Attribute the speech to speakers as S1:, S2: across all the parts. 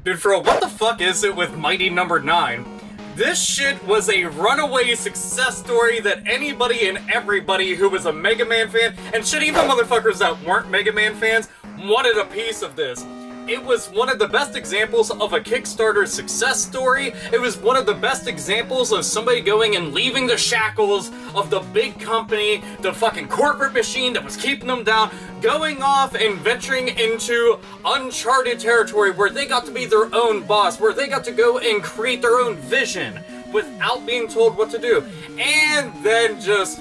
S1: Dude, for what the fuck is it with Mighty Number 9? This shit was a runaway success story that anybody and everybody who was a Mega Man fan, and shit, even motherfuckers that weren't Mega Man fans, wanted a piece of this. It was one of the best examples of a Kickstarter success story. It was one of the best examples of somebody going and leaving the shackles of the big company, the fucking corporate machine that was keeping them down, going off and venturing into uncharted territory where they got to be their own boss, where they got to go and create their own vision without being told what to do. And then just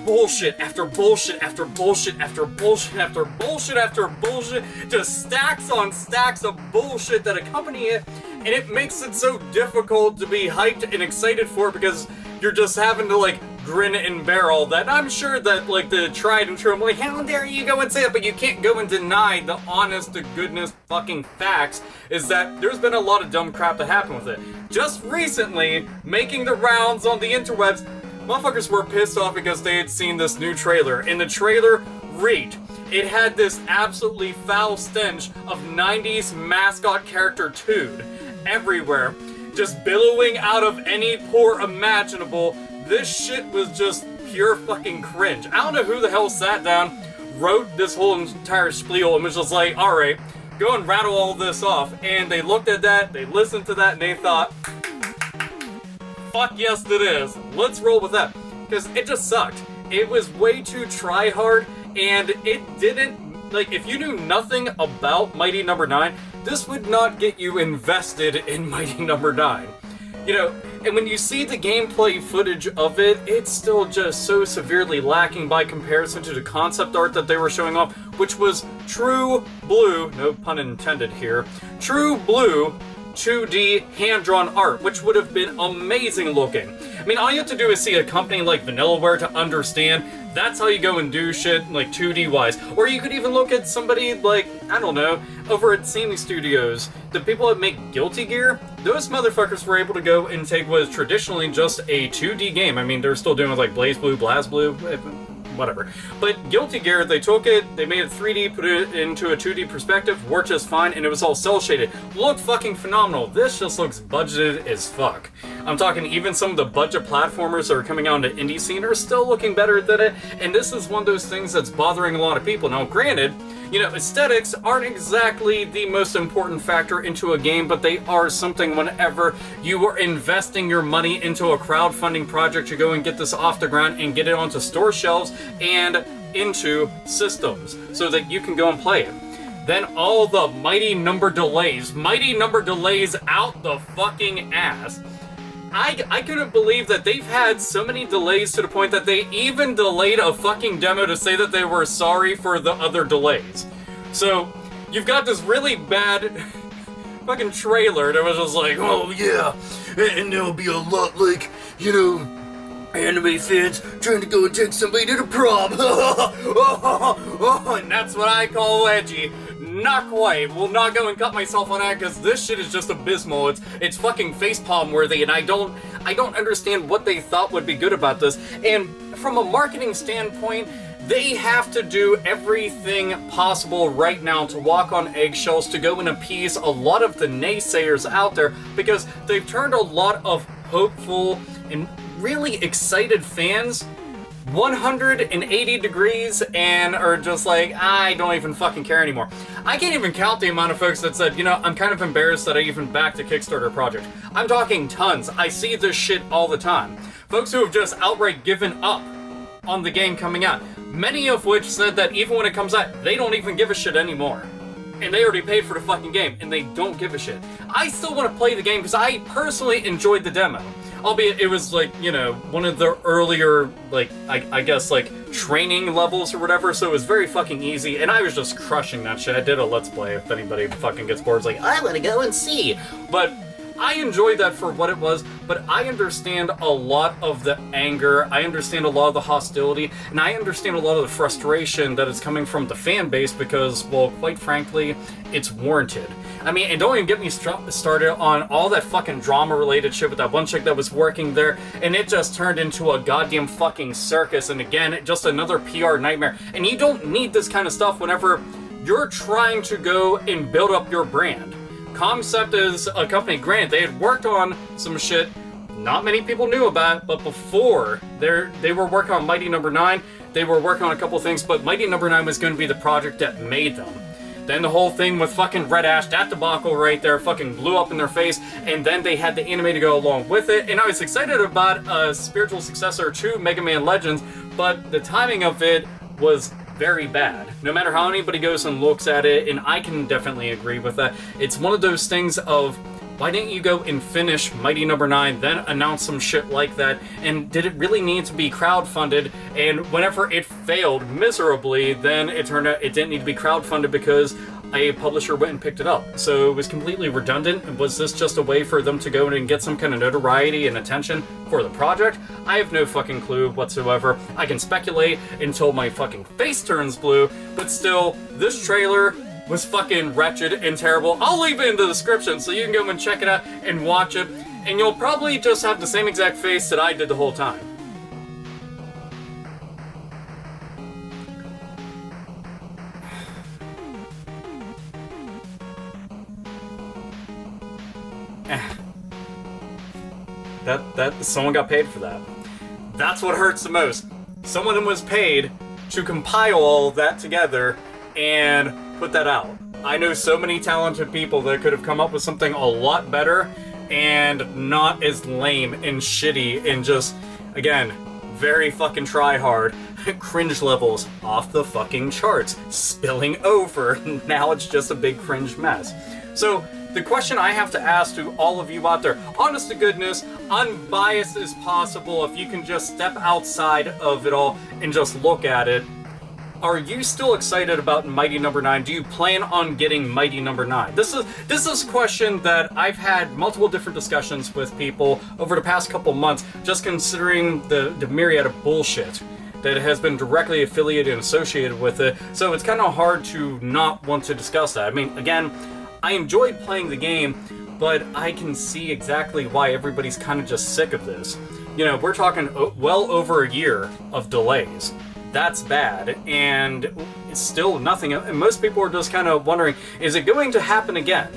S1: bullshit after bullshit after bullshit after bullshit after bullshit after bullshit, just stacks on stacks of bullshit that accompany it, and it makes it so difficult to be hyped and excited for because you're just having to like grin and bear all that. I'm sure that like the tried and true, I'm like, how dare you go and say it, but you can't go and deny the honest to goodness fucking facts is that there's been a lot of dumb crap that happened with it. Just recently, making the rounds on the interwebs, motherfuckers were pissed off because they had seen this new trailer, and the trailer reeked. It had this absolutely foul stench of 90s mascot character Toad everywhere, just billowing out of any pore imaginable. This shit was just pure fucking cringe. I don't know who the hell sat down, wrote this whole entire spiel, and was just like, alright, go and rattle all this off. And they looked at that, they listened to that, and they thought, fuck yes it is. Let's roll with that. Because it just sucked. It was way too try-hard, and it didn't, like, if you knew nothing about Mighty Number 9, this would not get you invested in Mighty Number 9. You know, and when you see the gameplay footage of it, it's still just so severely lacking by comparison to the concept art that they were showing off, which was true blue, no pun intended here, true blue 2D hand-drawn art, which would have been amazing looking. I mean, all you have to do is see a company like Vanillaware to understand that's how you go and do shit, like 2D wise. Or you could even look at somebody like, I don't know, over at Sammy Studios. The people that make Guilty Gear, those motherfuckers were able to go and take what is traditionally just a 2D game. I mean, they're still doing like Blaze Blue, Blaz Blue, whatever. But Guilty Gear, they took it, they made it 3D, put it into a 2D perspective, worked just fine, and it was all cel-shaded. Looked fucking phenomenal. This just looks budgeted as fuck. I'm talking even some of the budget platformers that are coming out into indie scene are still looking better than it, and this is one of those things that's bothering a lot of people. Now, granted, you know, aesthetics aren't exactly the most important factor into a game, but they are something whenever you are investing your money into a crowdfunding project to go and get this off the ground and get it onto store shelves and into systems so that you can go and play it. Then all the mighty number delays out the fucking ass. I couldn't believe that they've had so many delays to the point that they even delayed a fucking demo to say that they were sorry for the other delays. So, you've got this really bad fucking trailer that was just like, oh yeah, and there'll be a lot like, you know, anime fans trying to go and take somebody to the prom. And that's what I call edgy. Not quite. Will not go and cut myself on that because this shit is just abysmal. It's fucking facepalm worthy, and I don't understand what they thought would be good about this. And from a marketing standpoint, they have to do everything possible right now to walk on eggshells to go and appease a lot of the naysayers out there because they've turned a lot of hopeful and really excited fans 180 degrees and are just like, I don't even fucking care anymore. I can't even count the amount of folks that said, you know, I'm kind of embarrassed that I even backed a Kickstarter project. I'm talking tons. I see this shit all the time. Folks who have just outright given up on the game coming out. Many of which said that even when it comes out, they don't even give a shit anymore. And they already paid for the fucking game, and they don't give a shit. I still want to play the game because I personally enjoyed the demo. Albeit it was like, you know, one of the earlier, like, I guess, like, training levels or whatever, so it was very fucking easy, and I was just crushing that shit. I did a Let's Play, if anybody fucking gets bored, it's like, I want to go and see. But I enjoyed that for what it was, but I understand a lot of the anger, I understand a lot of the hostility, and I understand a lot of the frustration that is coming from the fan base because, well, quite frankly, it's warranted. I mean, and don't even get me started on all that fucking drama-related shit with that one chick that was working there, and it just turned into a goddamn fucking circus, and again, just another PR nightmare. And you don't need this kind of stuff whenever you're trying to go and build up your brand. Comcept is a company, granted, they had worked on some shit not many people knew about, but before, they were working on Mighty Number 9, they were working on a couple things, but Mighty Number 9 was going to be the project that made them. Then the whole thing with fucking Red Ash, that debacle right there, fucking blew up in their face, and then they had the anime to go along with it, and I was excited about a spiritual successor to Mega Man Legends, but the timing of it was very bad. No matter how anybody goes and looks at it, and I can definitely agree with that, it's one of those things of, why didn't you go and finish Mighty Number 9, then announce some shit like that? And did it really need to be crowdfunded? And whenever it failed miserably, then it turned out it didn't need to be crowdfunded because a publisher went and picked it up. So it was completely redundant. Was this just a way for them to go in and get some kind of notoriety and attention for the project? I have no fucking clue whatsoever. I can speculate until my fucking face turns blue, but still, this trailer was fucking wretched and terrible. I'll leave it in the description so you can go and check it out and watch it, and you'll probably just have the same exact face that I did the whole time. That someone got paid for that. That's what hurts the most. Someone was paid to compile all of that together and put that out. I know so many talented people that could have come up with something a lot better and not as lame and shitty and just, again, very fucking try hard. Cringe levels off the fucking charts, spilling over. Now it's just a big cringe mess. So the question I have to ask to all of you out there, honest to goodness, unbiased as possible, if you can just step outside of it all and just look at it, are you still excited about Mighty Number 9? Do you plan on getting Mighty Number 9? This is a question that I've had multiple different discussions with people over the past couple months, just considering the myriad of bullshit that has been directly affiliated and associated with it. So it's kind of hard to not want to discuss that. I mean, again, I enjoyed playing the game, but I can see exactly why everybody's kind of just sick of this. You know, we're talking well over a year of delays. That's bad, and it's still nothing. And most people are just kind of wondering, is it going to happen again?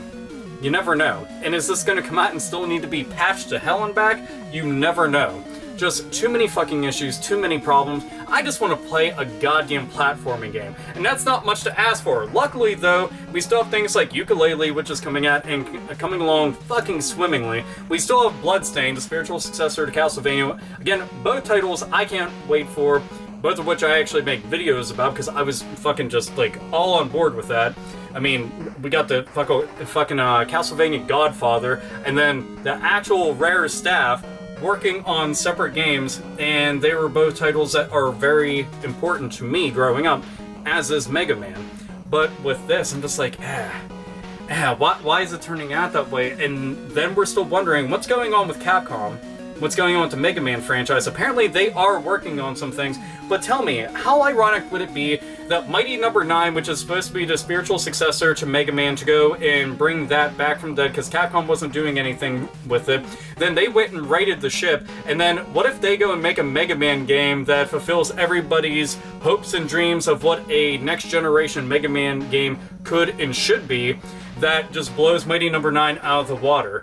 S1: You never know. And is this going to come out and still need to be patched to hell and back? You never know. Just too many fucking issues, too many problems. I just want to play a goddamn platforming game. And that's not much to ask for. Luckily, though, we still have things like Yooka-Laylee, which is coming out and coming along fucking swimmingly. We still have Bloodstained, the spiritual successor to Castlevania. Again, both titles I can't wait for. Both of which I actually make videos about because I was fucking just like all on board with that. I mean, we got the fucking Castlevania Godfather, and then the actual Rare staff working on separate games, and they were both titles that are very important to me growing up, as is Mega Man. But with this, I'm just like, why is it turning out that way? And then we're still wondering what's going on with Capcom. What's going on with the Mega Man franchise? Apparently they are working on some things, but tell me, how ironic would it be that Mighty Number 9, which is supposed to be the spiritual successor to Mega Man, to go and bring that back from the dead because Capcom wasn't doing anything with it, then they went and righted the ship, and then what if they go and make a Mega Man game that fulfills everybody's hopes and dreams of what a next generation Mega Man game could and should be, that just blows Mighty Number 9 out of the water?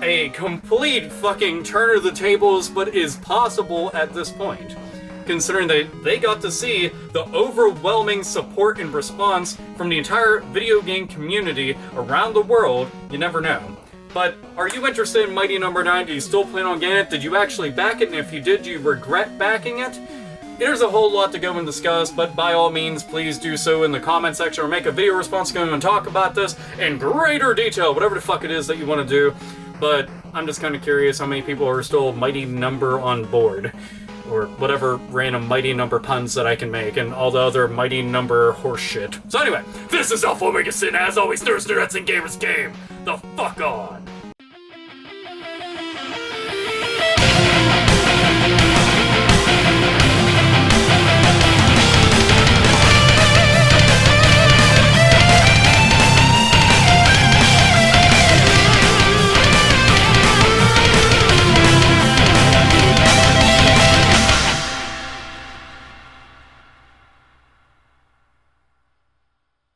S1: A complete fucking turn of the tables, but is possible at this point. Considering that they got to see the overwhelming support and response from the entire video game community around the world, you never know. But are you interested in Mighty Number 9? Do you still plan on getting it? Did you actually back it? And if you did, do you regret backing it? There's a whole lot to go and discuss, but by all means, please do so in the comment section or make a video response going and talk about this in greater detail, whatever the fuck it is that you want to do. But I'm just kind of curious how many people are still Mighty Number on board, or whatever random Mighty Number puns that I can make, and all the other Mighty Number horseshit. So anyway, this is AlphaOmegaSin, as always, Thursday Nights and Gamers Game the fuck on!